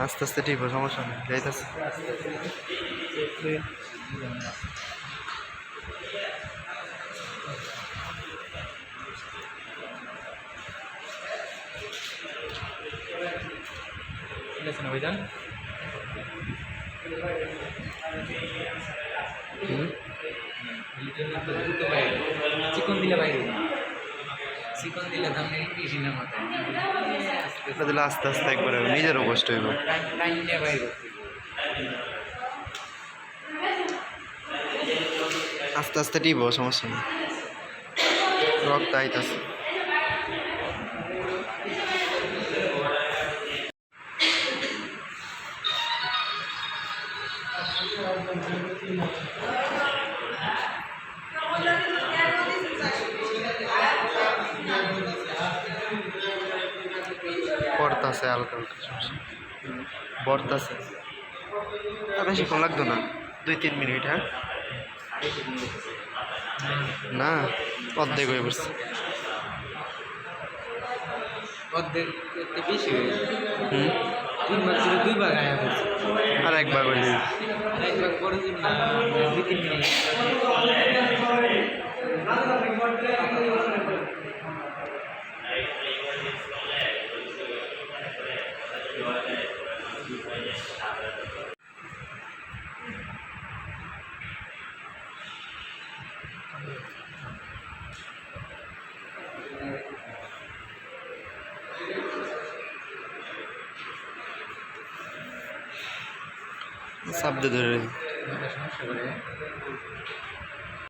আস্তে আস্তে ঠিক সমস্যা নেই যাইতেছে ভাইজান চিকন দিলে বাইরে চিকন দিলে দাম নেই বেশি না মাথায় এটা দিলে আস্তে আস্তে একবারে নিজেরও কষ্ট হইব আস্তে আস্তে টিপ সমস্যা নেই রক্ত আইতাছে পড়তাছে হালকা হালকা পড়তাছে বেশিক্ষণ লাগতো না 2-3 মিনিট হ্যাঁ না অর্ধেক হয়ে পড়ছে অর্ধেক বেশি হয়ে গেছে 3 বার ছিল 2 বার গায়ে পড়ছে আর একবার করে দিই একবার পরে 2-3 মিনিট শব্দ ধরে সমস্যা করে